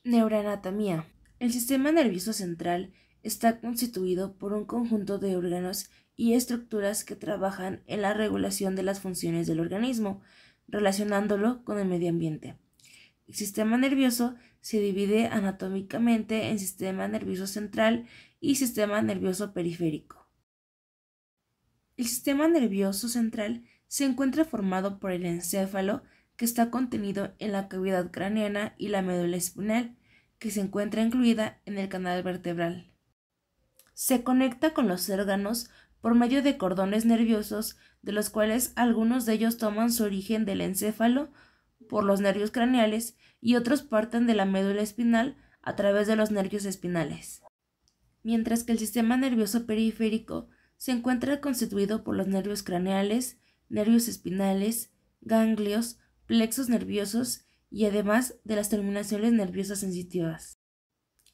Neuroanatomía. El sistema nervioso central está constituido por un conjunto de órganos y estructuras que trabajan en la regulación de las funciones del organismo, relacionándolo con el medio ambiente. El sistema nervioso se divide anatómicamente en sistema nervioso central y sistema nervioso periférico. El sistema nervioso central se encuentra formado por el encéfalo, que está contenido en la cavidad craneana, y la médula espinal, que se encuentra incluida en el canal vertebral. Se conecta con los órganos por medio de cordones nerviosos, de los cuales algunos de ellos toman su origen del encéfalo por los nervios craneales y otros parten de la médula espinal a través de los nervios espinales. Mientras que el sistema nervioso periférico se encuentra constituido por los nervios craneales, nervios espinales, ganglios, plexos nerviosos y además de las terminaciones nerviosas sensitivas.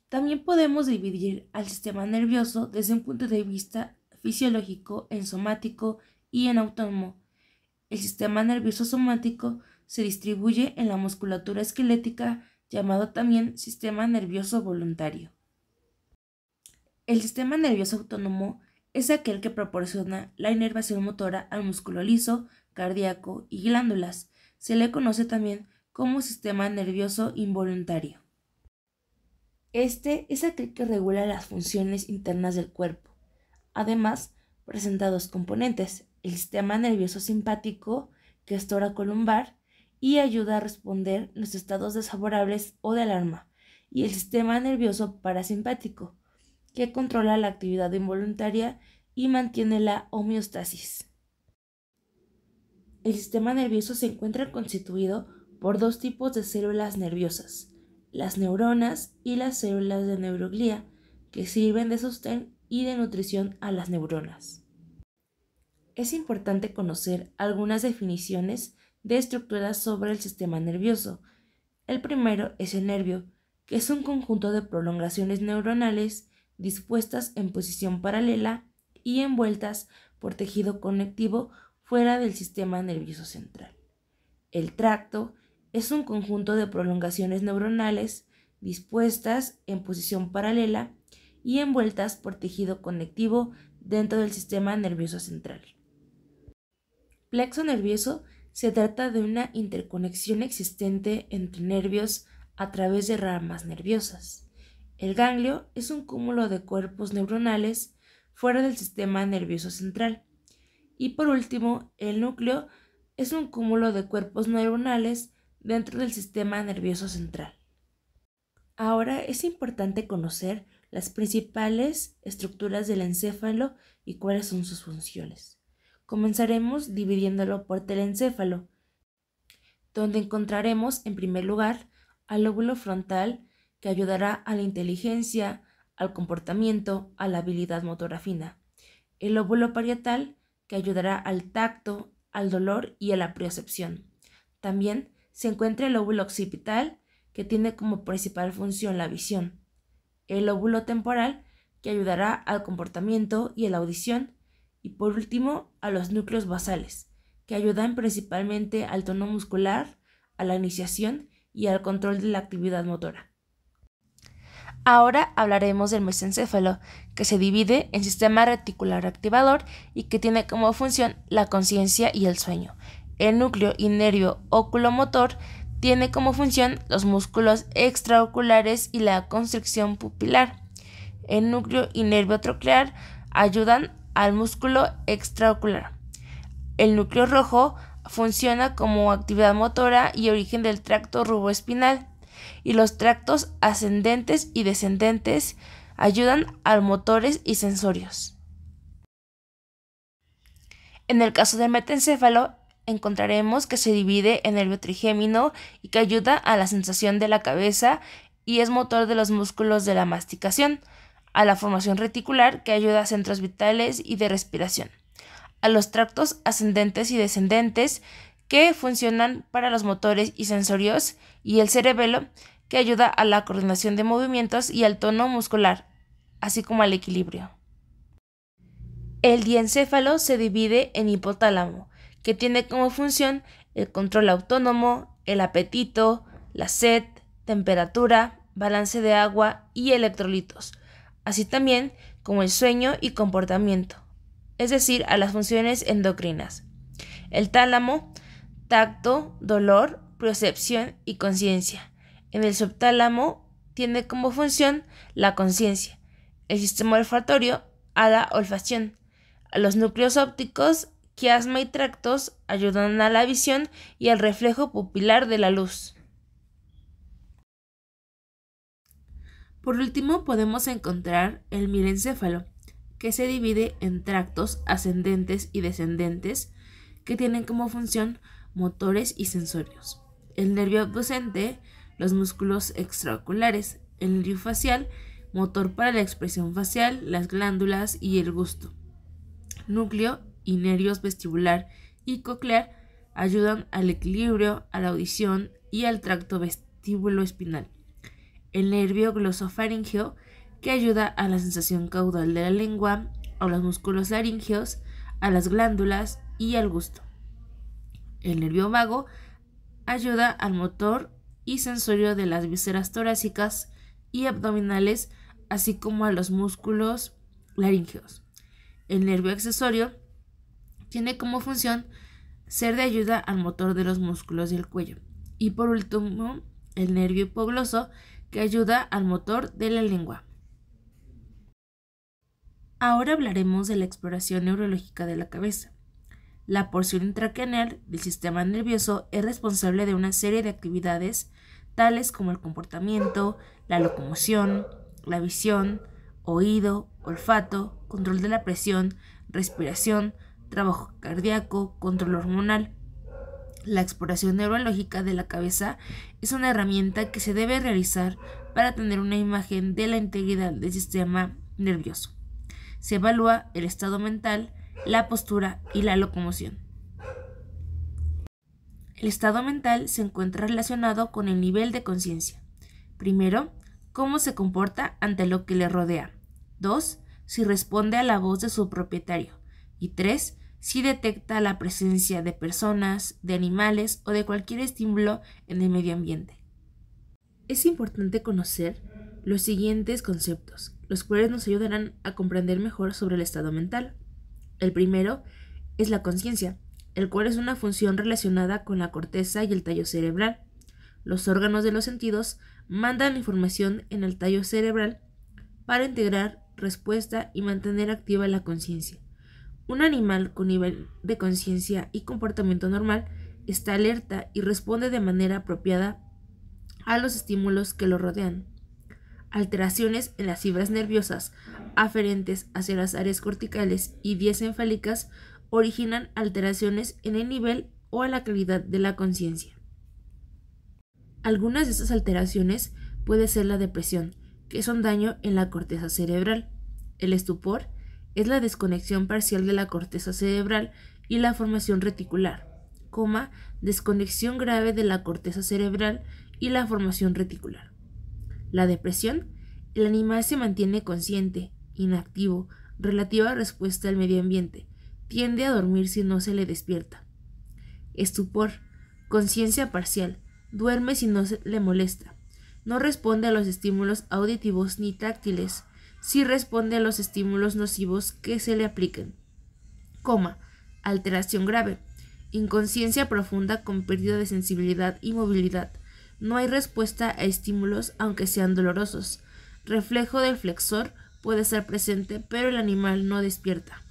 También podemos dividir al sistema nervioso desde un punto de vista fisiológico en somático y en autónomo. El sistema nervioso somático se distribuye en la musculatura esquelética, llamado también sistema nervioso voluntario. El sistema nervioso autónomo es aquel que proporciona la inervación motora al músculo liso, cardíaco y glándulas. Se le conoce también como sistema nervioso involuntario. Este es aquel que regula las funciones internas del cuerpo. Además, presenta dos componentes: el sistema nervioso simpático, que es toracolumbar y ayuda a responder los estados desfavorables o de alarma, y el sistema nervioso parasimpático, que controla la actividad involuntaria y mantiene la homeostasis. El sistema nervioso se encuentra constituido por dos tipos de células nerviosas: las neuronas y las células de neuroglía, que sirven de sostén y de nutrición a las neuronas. Es importante conocer algunas definiciones de estructuras sobre el sistema nervioso. El primero es el nervio, que es un conjunto de prolongaciones neuronales dispuestas en posición paralela y envueltas por tejido conectivo fuera del sistema nervioso central. El tracto es un conjunto de prolongaciones neuronales dispuestas en posición paralela y envueltas por tejido conectivo dentro del sistema nervioso central. Plexo nervioso se trata de una interconexión existente entre nervios a través de ramas nerviosas. El ganglio es un cúmulo de cuerpos neuronales fuera del sistema nervioso central. Y por último, el núcleo es un cúmulo de cuerpos neuronales dentro del sistema nervioso central. Ahora es importante conocer las principales estructuras del encéfalo y cuáles son sus funciones. Comenzaremos dividiéndolo por telencéfalo, donde encontraremos en primer lugar al lóbulo frontal, que ayudará a la inteligencia, al comportamiento, a la habilidad motora fina. El lóbulo parietal, que ayudará al tacto, al dolor y a la percepción. También se encuentra el lóbulo occipital, que tiene como principal función la visión. El lóbulo temporal, que ayudará al comportamiento y a la audición. Y por último, a los núcleos basales, que ayudan principalmente al tono muscular, a la iniciación y al control de la actividad motora. Ahora hablaremos del mesencéfalo, que se divide en sistema reticular activador y que tiene como función la conciencia y el sueño. El núcleo y nervio oculomotor tiene como función los músculos extraoculares y la constricción pupilar. El núcleo y nervio troclear ayudan al músculo extraocular. El núcleo rojo funciona como actividad motora y origen del tracto ruboespinal, y los tractos ascendentes y descendentes ayudan a motores y sensorios. En el caso del metencéfalo, encontraremos que se divide en nervio trigémino y que ayuda a la sensación de la cabeza y es motor de los músculos de la masticación, a la formación reticular, que ayuda a centros vitales y de respiración, a los tractos ascendentes y descendentes, que funcionan para los motores y sensorios, y el cerebelo, que ayuda a la coordinación de movimientos y al tono muscular, así como al equilibrio. El diencéfalo se divide en hipotálamo, que tiene como función el control autónomo, el apetito, la sed, temperatura, balance de agua y electrolitos, así también como el sueño y comportamiento, es decir, a las funciones endocrinas. El tálamo, tacto, dolor, percepción y conciencia. En el subtálamo tiene como función la conciencia. El sistema olfatorio a la olfacción. A los núcleos ópticos, quiasma y tractos ayudan a la visión y al reflejo pupilar de la luz. Por último, podemos encontrar el mirencéfalo, que se divide en tractos ascendentes y descendentes, que tienen como función motores y sensorios. El nervio abducente, los músculos extraoculares, el nervio facial, motor para la expresión facial, las glándulas y el gusto. Núcleo y nervios vestibular y coclear ayudan al equilibrio, a la audición y al tracto vestíbulo-espinal. El nervio glosofaríngeo, que ayuda a la sensación caudal de la lengua, a los músculos laríngeos, a las glándulas y al gusto. El nervio vago ayuda al motor y sensorio de las vísceras torácicas y abdominales, así como a los músculos laríngeos. El nervio accesorio tiene como función ser de ayuda al motor de los músculos del cuello. Y por último, el nervio hipogloso, que ayuda al motor de la lengua. Ahora hablaremos de la exploración neurológica de la cabeza. La porción intracraneal del sistema nervioso es responsable de una serie de actividades tales como el comportamiento, la locomoción, la visión, oído, olfato, control de la presión, respiración, trabajo cardíaco, control hormonal. La exploración neurológica de la cabeza es una herramienta que se debe realizar para tener una imagen de la integridad del sistema nervioso. Se evalúa el estado mental, la postura y la locomoción. El estado mental se encuentra relacionado con el nivel de conciencia. Primero, cómo se comporta ante lo que le rodea. 2. Si responde a la voz de su propietario. Y 3. Si detecta la presencia de personas, de animales o de cualquier estímulo en el medio ambiente. Es importante conocer los siguientes conceptos, los cuales nos ayudarán a comprender mejor sobre el estado mental. El primero es la conciencia, el cual es una función relacionada con la corteza y el tallo cerebral. Los órganos de los sentidos mandan información en el tallo cerebral para integrar respuesta y mantener activa la conciencia. Un animal con nivel de conciencia y comportamiento normal está alerta y responde de manera apropiada a los estímulos que lo rodean. Alteraciones en las fibras nerviosas aferentes hacia las áreas corticales y vías encefálicas originan alteraciones en el nivel o a la calidad de la conciencia. Algunas de estas alteraciones puede ser la depresión, que es un daño en la corteza cerebral. El estupor es la desconexión parcial de la corteza cerebral y la formación reticular, desconexión grave de la corteza cerebral y la formación reticular. La depresión, el animal se mantiene consciente, inactivo, relativa respuesta al medio ambiente, tiende a dormir si no se le despierta. Estupor, conciencia parcial, duerme si no se le molesta, no responde a los estímulos auditivos ni táctiles, si responde a los estímulos nocivos que se le apliquen. Alteración grave, inconsciencia profunda con pérdida de sensibilidad y movilidad, no hay respuesta a estímulos aunque sean dolorosos, reflejo del flexor puede estar presente pero el animal no despierta.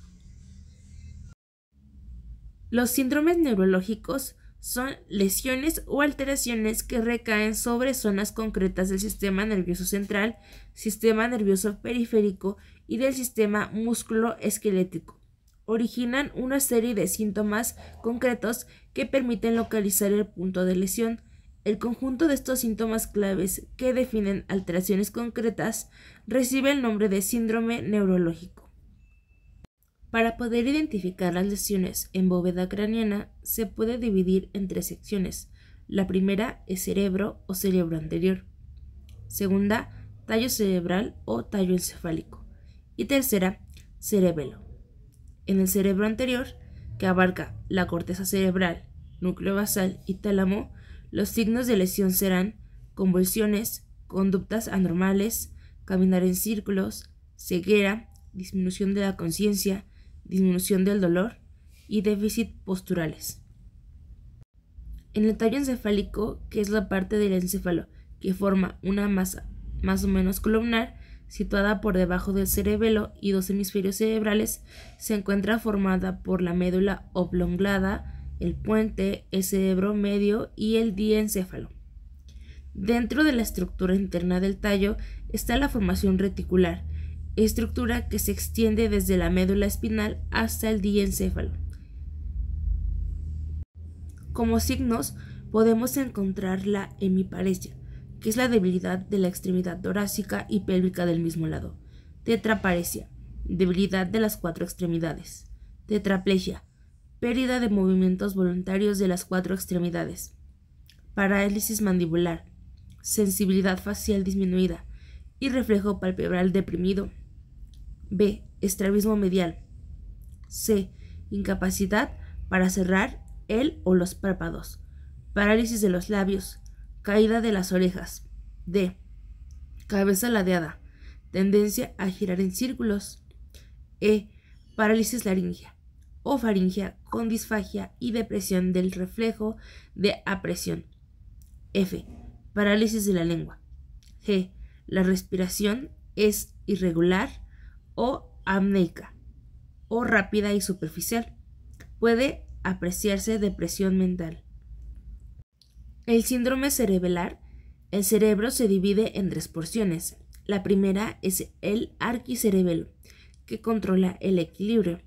Los síndromes neurológicos son lesiones o alteraciones que recaen sobre zonas concretas del sistema nervioso central, sistema nervioso periférico y del sistema músculo-esquelético. Originan una serie de síntomas concretos que permiten localizar el punto de lesión. El conjunto de estos síntomas claves que definen alteraciones concretas recibe el nombre de síndrome neurológico. Para poder identificar las lesiones en bóveda craneana se puede dividir en 3 secciones. La primera es cerebro o cerebro anterior. Segunda, tallo cerebral o tallo encefálico. Y tercera, cerebelo. En el cerebro anterior, que abarca la corteza cerebral, núcleo basal y tálamo, los signos de lesión serán convulsiones, conductas anormales, caminar en círculos, ceguera, disminución de la conciencia, disminución del dolor y déficit posturales. En el tallo encefálico, que es la parte del encéfalo que forma una masa más o menos columnar, situada por debajo del cerebelo y dos hemisferios cerebrales, se encuentra formada por la médula oblongada, el puente, el cerebro medio y el diencéfalo. Dentro de la estructura interna del tallo está la formación reticular, estructura que se extiende desde la médula espinal hasta el diencéfalo. Como signos podemos encontrar la hemiparesia, que es la debilidad de la extremidad torácica y pélvica del mismo lado. Tetraparesia, debilidad de las cuatro extremidades. Tetraplegia, pérdida de movimientos voluntarios de las cuatro extremidades. Parálisis mandibular, sensibilidad facial disminuida y reflejo palpebral deprimido. B. Estrabismo medial. C. Incapacidad para cerrar el o los párpados. Parálisis de los labios. Caída de las orejas. D. Cabeza ladeada. Tendencia a girar en círculos. E. Parálisis laringea o faringea con disfagia y depresión del reflejo de apresión. F. Parálisis de la lengua. G. La respiración es irregular o apneica o rápida y superficial. Puede apreciarse depresión mental. El síndrome cerebelar. El cerebro se divide en tres porciones. La primera es el arquicerebelo, que controla el equilibrio.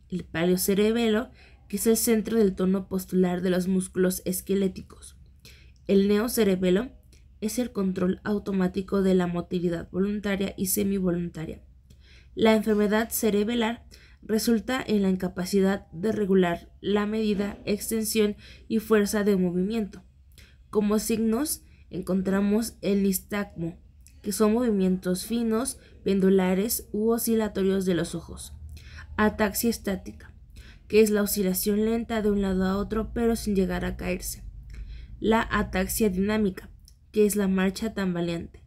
El paleocerebelo, que es el centro del tono postular de los músculos esqueléticos. El neocerebelo es el control automático de la motilidad voluntaria y semivoluntaria. La enfermedad cerebelar resulta en la incapacidad de regular la medida, extensión y fuerza de movimiento. Como signos encontramos el nistagmo, que son movimientos finos, pendulares u oscilatorios de los ojos. Ataxia estática, que es la oscilación lenta de un lado a otro pero sin llegar a caerse. La ataxia dinámica, que es la marcha tambaleante.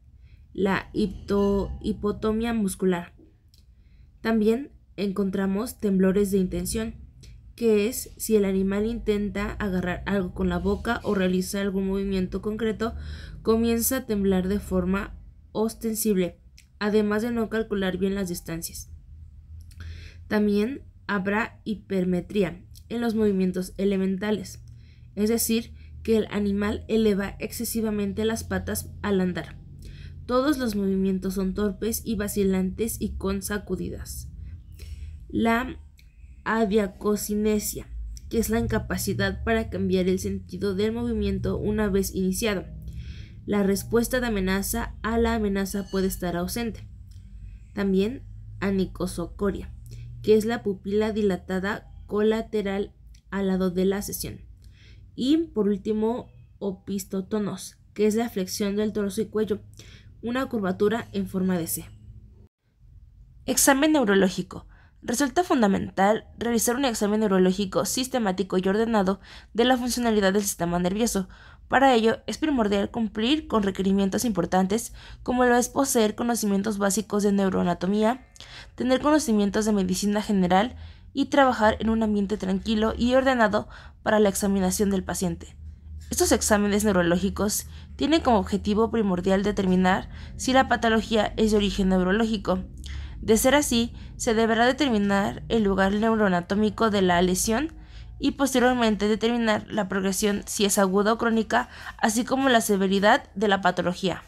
La hipotomia muscular. También encontramos temblores de intención, que es si el animal intenta agarrar algo con la boca o realiza algún movimiento concreto, comienza a temblar de forma ostensible, además de no calcular bien las distancias. También habrá hipermetría en los movimientos elementales, es decir, que el animal eleva excesivamente las patas al andar. Todos los movimientos son torpes y vacilantes y con sacudidas. La adiacocinesia, que es la incapacidad para cambiar el sentido del movimiento una vez iniciado. La respuesta de amenaza a la amenaza puede estar ausente. También anicosocoria, que es la pupila dilatada colateral al lado de la sesión. Y por último, opistotonos, que es la flexión del torso y cuello, una curvatura en forma de C. Examen neurológico. Resulta fundamental realizar un examen neurológico sistemático y ordenado de la funcionalidad del sistema nervioso. Para ello es primordial cumplir con requerimientos importantes como lo es poseer conocimientos básicos de neuroanatomía, tener conocimientos de medicina general y trabajar en un ambiente tranquilo y ordenado para la examinación del paciente. Estos exámenes neurológicos tienen como objetivo primordial determinar si la patología es de origen neurológico. De ser así, se deberá determinar el lugar neuroanatómico de la lesión y posteriormente determinar la progresión si es aguda o crónica, así como la severidad de la patología.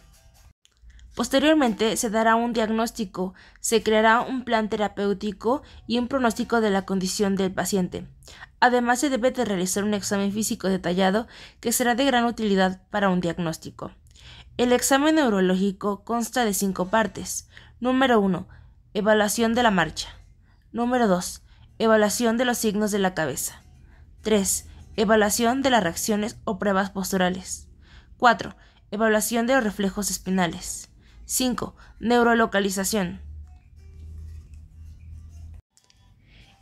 Posteriormente se dará un diagnóstico, se creará un plan terapéutico y un pronóstico de la condición del paciente. Además, se debe de realizar un examen físico detallado que será de gran utilidad para un diagnóstico. El examen neurológico consta de 5 partes. Número 1. Evaluación de la marcha. Número 2. Evaluación de los signos de la cabeza. 3. Evaluación de las reacciones o pruebas posturales. 4. Evaluación de los reflejos espinales. 5. Neurolocalización.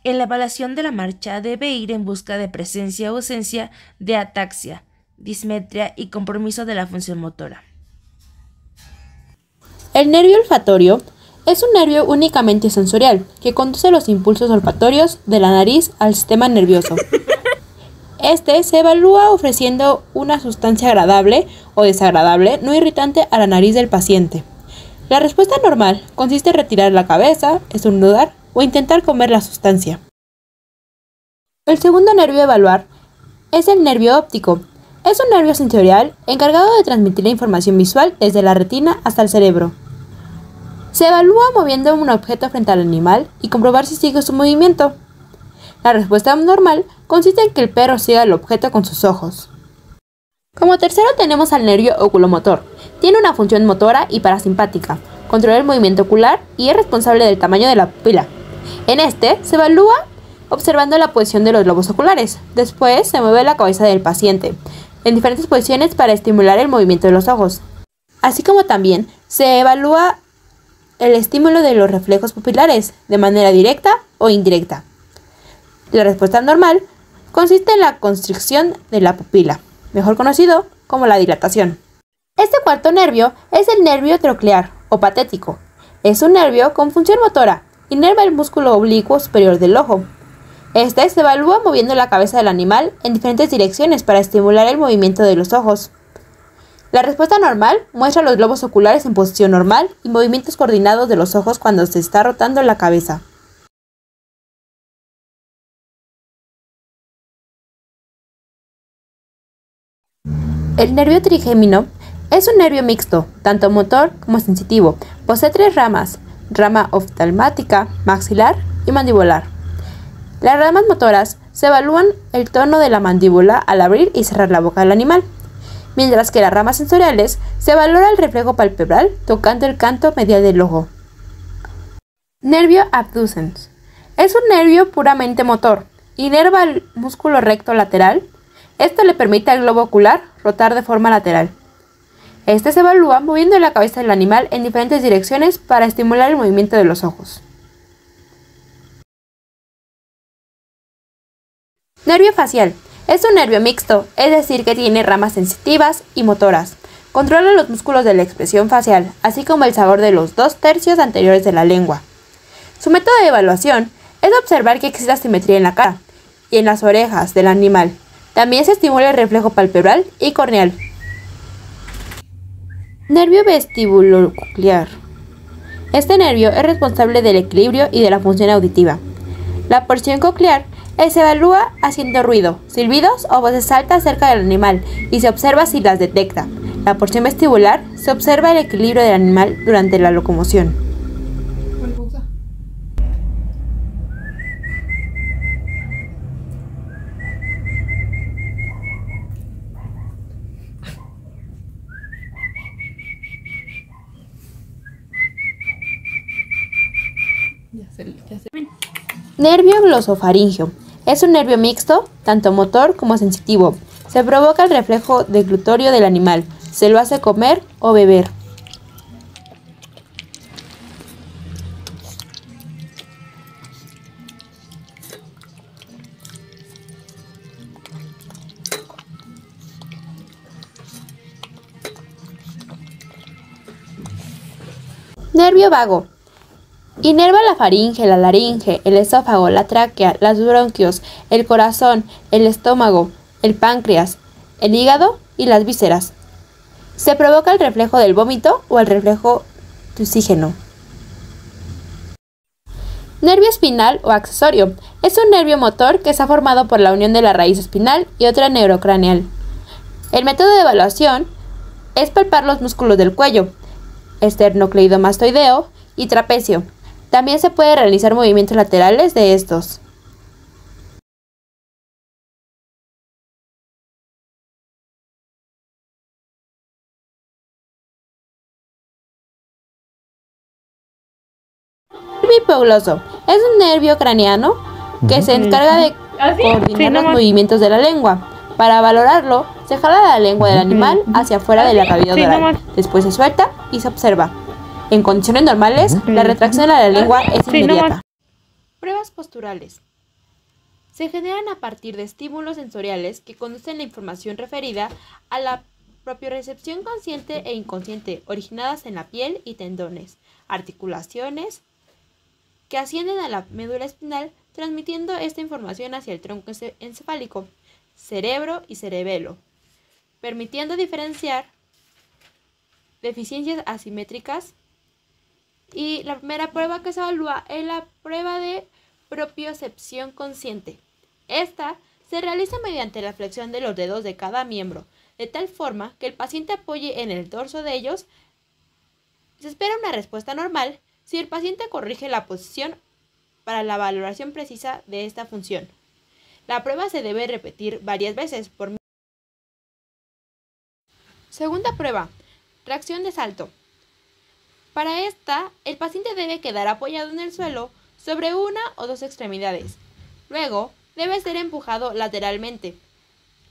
En la evaluación de la marcha debe ir en busca de presencia o ausencia de ataxia, dismetria y compromiso de la función motora. El nervio olfatorio es un nervio únicamente sensorial que conduce los impulsos olfatorios de la nariz al sistema nervioso. Este se evalúa ofreciendo una sustancia agradable o desagradable no irritante a la nariz del paciente. La respuesta normal consiste en retirar la cabeza, estornudar o intentar comer la sustancia. El segundo nervio a evaluar es el nervio óptico. Es un nervio sensorial encargado de transmitir la información visual desde la retina hasta el cerebro. Se evalúa moviendo un objeto frente al animal y comprobar si sigue su movimiento. La respuesta normal consiste en que el perro siga el objeto con sus ojos. Como tercero tenemos al nervio oculomotor. Tiene una función motora y parasimpática, controla el movimiento ocular y es responsable del tamaño de la pupila. En este se evalúa observando la posición de los globos oculares. Después se mueve la cabeza del paciente en diferentes posiciones para estimular el movimiento de los ojos. Así como también se evalúa el estímulo de los reflejos pupilares de manera directa o indirecta. La respuesta normal consiste en la constricción de la pupila, mejor conocido como la dilatación. Este cuarto nervio es el nervio troclear o patético. Es un nervio con función motora, inerva el músculo oblicuo superior del ojo. Este se evalúa moviendo la cabeza del animal en diferentes direcciones para estimular el movimiento de los ojos. La respuesta normal muestra los globos oculares en posición normal y movimientos coordinados de los ojos cuando se está rotando la cabeza. El nervio trigémino es un nervio mixto, tanto motor como sensitivo. Posee 3 ramas: rama oftalmática, maxilar y mandibular. Las ramas motoras se evalúan el tono de la mandíbula al abrir y cerrar la boca del animal, mientras que las ramas sensoriales se valora el reflejo palpebral tocando el canto medial del ojo. Nervio abducens es un nervio puramente motor, inerva el músculo recto lateral. Esto le permite al globo ocular rotar de forma lateral. Este se evalúa moviendo la cabeza del animal en diferentes direcciones para estimular el movimiento de los ojos. Nervio facial es un nervio mixto, es decir que tiene ramas sensitivas y motoras. Controla los músculos de la expresión facial, así como el sabor de los 2/3 anteriores de la lengua. Su método de evaluación es observar que exista simetría en la cara y en las orejas del animal. También se estimula el reflejo palpebral y corneal. Nervio vestibulococlear. Este nervio es responsable del equilibrio y de la función auditiva. La porción coclear se evalúa haciendo ruido, silbidos o voces altas cerca del animal y se observa si las detecta. La porción vestibular se observa el equilibrio del animal durante la locomoción. Nervio glosofaríngeo. Es un nervio mixto, tanto motor como sensitivo. Se provoca el reflejo deglutorio del animal. Se lo hace comer o beber. Nervio vago. Inerva la faringe, la laringe, el esófago, la tráquea, los bronquios, el corazón, el estómago, el páncreas, el hígado y las vísceras. Se provoca el reflejo del vómito o el reflejo tussígeno. Nervio espinal o accesorio. Es un nervio motor que está formado por la unión de la raíz espinal y otra neurocraneal. El método de evaluación es palpar los músculos del cuello, esternocleidomastoideo y trapecio. También se puede realizar movimientos laterales de estos. Nervio hipogloso es un nervio craneano que se encarga de coordinar los movimientos de la lengua. Para valorarlo, se jala la lengua del animal hacia afuera de la cavidad oral. Después se suelta y se observa. En condiciones normales, la retracción de la lengua es inmediata. Pruebas posturales. Se generan a partir de estímulos sensoriales que conducen la información referida a la propiorecepción consciente e inconsciente originadas en la piel y tendones, articulaciones, que ascienden a la médula espinal, transmitiendo esta información hacia el tronco encefálico, cerebro y cerebelo, permitiendo diferenciar deficiencias asimétricas. Y la primera prueba que se evalúa es la prueba de propiocepción consciente. Esta se realiza mediante la flexión de los dedos de cada miembro, de tal forma que el paciente apoye en el dorso de ellos. Se espera una respuesta normal si el paciente corrige la posición para la valoración precisa de esta función. La prueba se debe repetir varias veces por minuto. Segunda prueba, reacción de salto. Para esta, el paciente debe quedar apoyado en el suelo sobre una o dos extremidades. Luego, debe ser empujado lateralmente.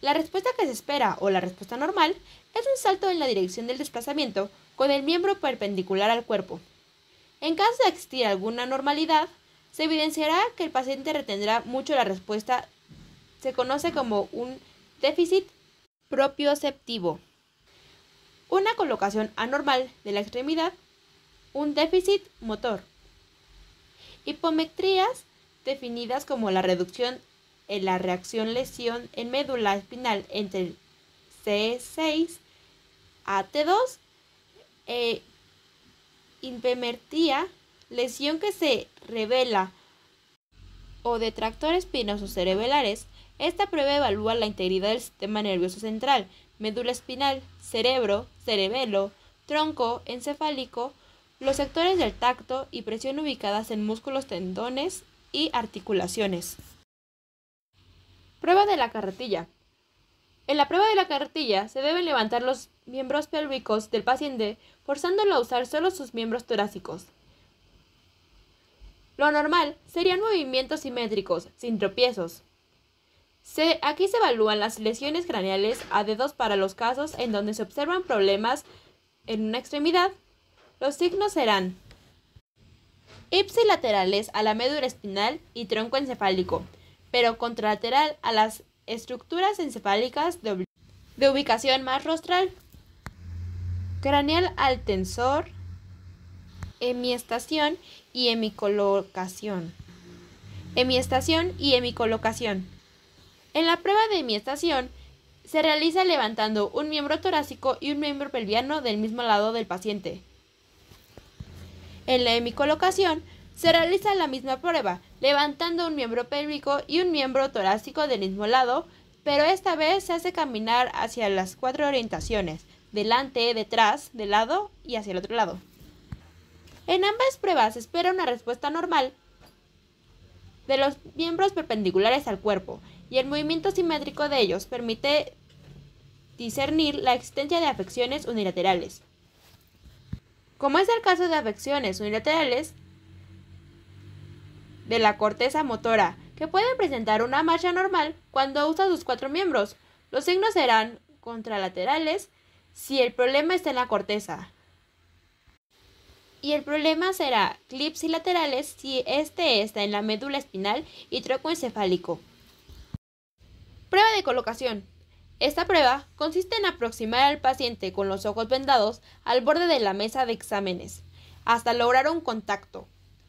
La respuesta que se espera, o la respuesta normal, es un salto en la dirección del desplazamiento con el miembro perpendicular al cuerpo. En caso de existir alguna anormalidad, se evidenciará que el paciente retendrá mucho la respuesta. Se conoce como un déficit propioceptivo. Una colocación anormal de la extremidad, un déficit motor. Hipometrías definidas como la reducción en la reacción lesión en médula espinal entre C6 a T2 e hipometría, lesión que se revela o de tractores espinosos cerebelares. Esta prueba evalúa la integridad del sistema nervioso central, médula espinal, cerebro, cerebelo, tronco encefálico, los sectores del tacto y presión ubicadas en músculos, tendones y articulaciones. Prueba de la carretilla. En la prueba de la carretilla se deben levantar los miembros pélvicos del paciente, forzándolo a usar solo sus miembros torácicos. Lo normal serían movimientos simétricos, sin tropiezos. Aquí se evalúan las lesiones craneales a dedos para los casos en donde se observan problemas en una extremidad. Los signos serán ipsilaterales a la médula espinal y tronco encefálico, pero contralateral a las estructuras encefálicas de ubicación más rostral. Craneal al tensor, hemiestación y hemicolocación. Hemiestación y hemicolocación. En la prueba de hemiestación se realiza levantando un miembro torácico y un miembro pelviano del mismo lado del paciente. En la hemicolocación se realiza la misma prueba, levantando un miembro pélvico y un miembro torácico del mismo lado, pero esta vez se hace caminar hacia las 4 orientaciones, delante, detrás, de lado y hacia el otro lado. En ambas pruebas se espera una respuesta normal de los miembros perpendiculares al cuerpo, y el movimiento simétrico de ellos permite discernir la existencia de afecciones unilaterales. Como es el caso de afecciones unilaterales de la corteza motora, que pueden presentar una marcha normal cuando usa sus 4 miembros, los signos serán contralaterales si el problema está en la corteza, y el problema será clipsilaterales si este está en la médula espinal y tronco encefálico. Prueba de colocación. Esta prueba consiste en aproximar al paciente con los ojos vendados al borde de la mesa de exámenes, hasta lograr un contacto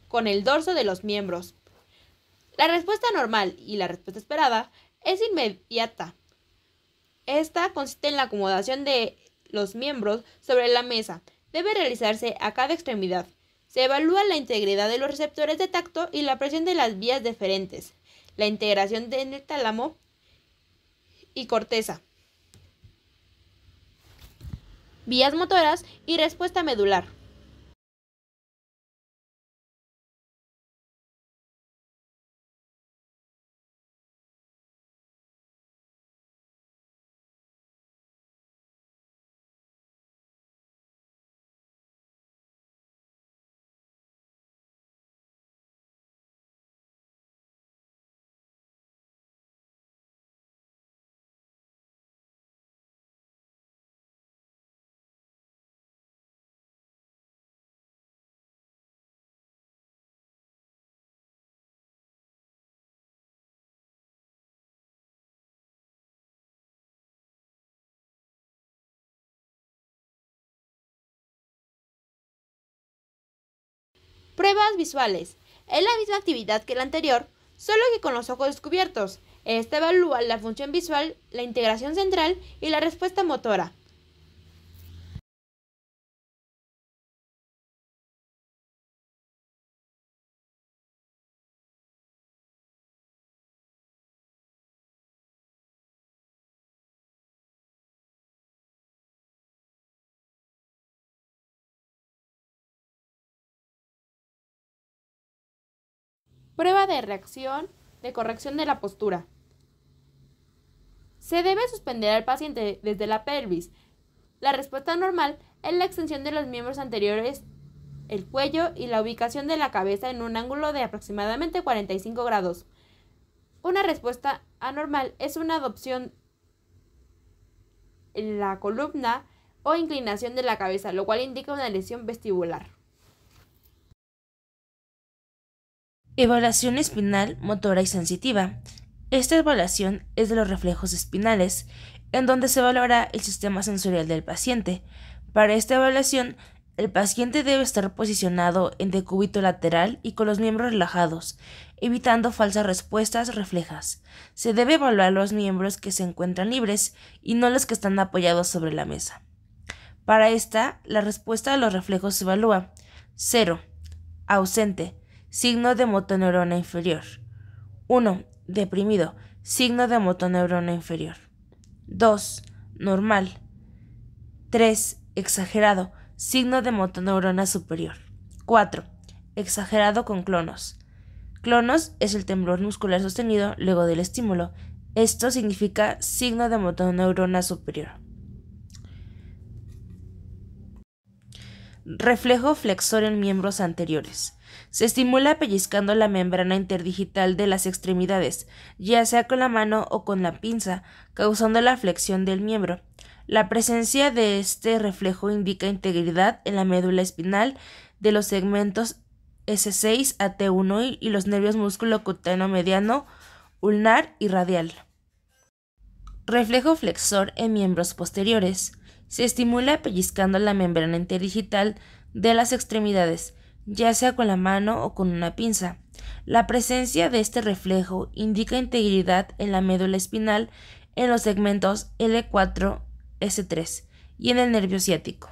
con el dorso de los miembros. La respuesta normal y la respuesta esperada es inmediata. Esta consiste en la acomodación de los miembros sobre la mesa. Debe realizarse a cada extremidad. Se evalúa la integridad de los receptores de tacto y la presión de las vías deferentes, la integración en el tálamo y corteza, vías motoras y respuesta medular. Pruebas visuales. Es la misma actividad que la anterior, solo que con los ojos descubiertos. Esta evalúa la función visual, la integración central y la respuesta motora. Prueba de reacción de corrección de la postura. Se debe suspender al paciente desde la pelvis. La respuesta normal es la extensión de los miembros anteriores, el cuello y la ubicación de la cabeza en un ángulo de aproximadamente 45 grados. Una respuesta anormal es una adopción en la columna o inclinación de la cabeza, lo cual indica una lesión vestibular. Evaluación espinal, motora y sensitiva. Esta evaluación es de los reflejos espinales, en donde se evaluará el sistema sensorial del paciente. Para esta evaluación, el paciente debe estar posicionado en decúbito lateral y con los miembros relajados, evitando falsas respuestas reflejas. Se debe evaluar los miembros que se encuentran libres y no los que están apoyados sobre la mesa. Para esta, la respuesta a los reflejos se evalúa: 0. Ausente, signo de motoneurona inferior. 1. Deprimido, signo de motoneurona inferior. 2. Normal. 3. Exagerado, signo de motoneurona superior. 4. Exagerado con clonos. Clonos es el temblor muscular sostenido luego del estímulo. Esto significa signo de motoneurona superior. Reflejo flexor en miembros anteriores. Se estimula pellizcando la membrana interdigital de las extremidades, ya sea con la mano o con la pinza, causando la flexión del miembro. La presencia de este reflejo indica integridad en la médula espinal de los segmentos S6 a T1 y los nervios músculo cutáneo mediano, ulnar y radial. Reflejo flexor en miembros posteriores. Se estimula pellizcando la membrana interdigital de las extremidades, ya sea con la mano o con una pinza. La presencia de este reflejo indica integridad en la médula espinal en los segmentos L4, S3 y en el nervio ciático.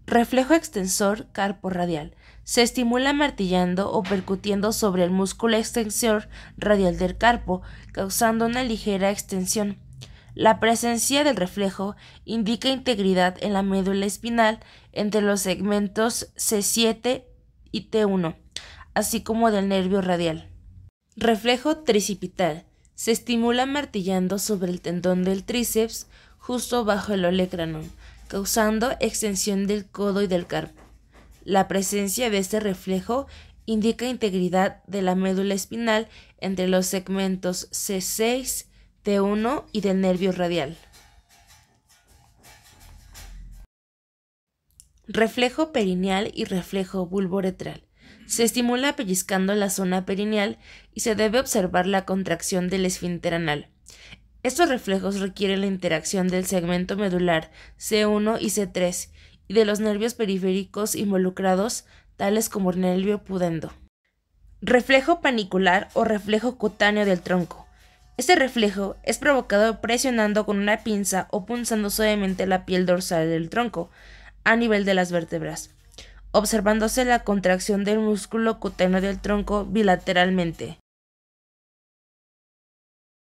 Reflejo extensor carporradial. Se estimula martillando o percutiendo sobre el músculo extensor radial del carpo, causando una ligera extensión. La presencia del reflejo indica integridad en la médula espinal entre los segmentos C7 y T1, así como del nervio radial. Reflejo tricipital. Se estimula martillando sobre el tendón del tríceps justo bajo el olecranon, causando extensión del codo y del carpo. La presencia de este reflejo indica integridad de la médula espinal entre los segmentos C6, T1 y del nervio radial. Reflejo perineal y reflejo bulboretral. Se estimula pellizcando la zona perineal y se debe observar la contracción del esfínter anal. Estos reflejos requieren la interacción del segmento medular C1 y C3 y de los nervios periféricos involucrados, tales como el nervio pudendo. Reflejo panicular o reflejo cutáneo del tronco. Este reflejo es provocado presionando con una pinza o punzando suavemente la piel dorsal del tronco a nivel de las vértebras, observándose la contracción del músculo cutáneo del tronco bilateralmente.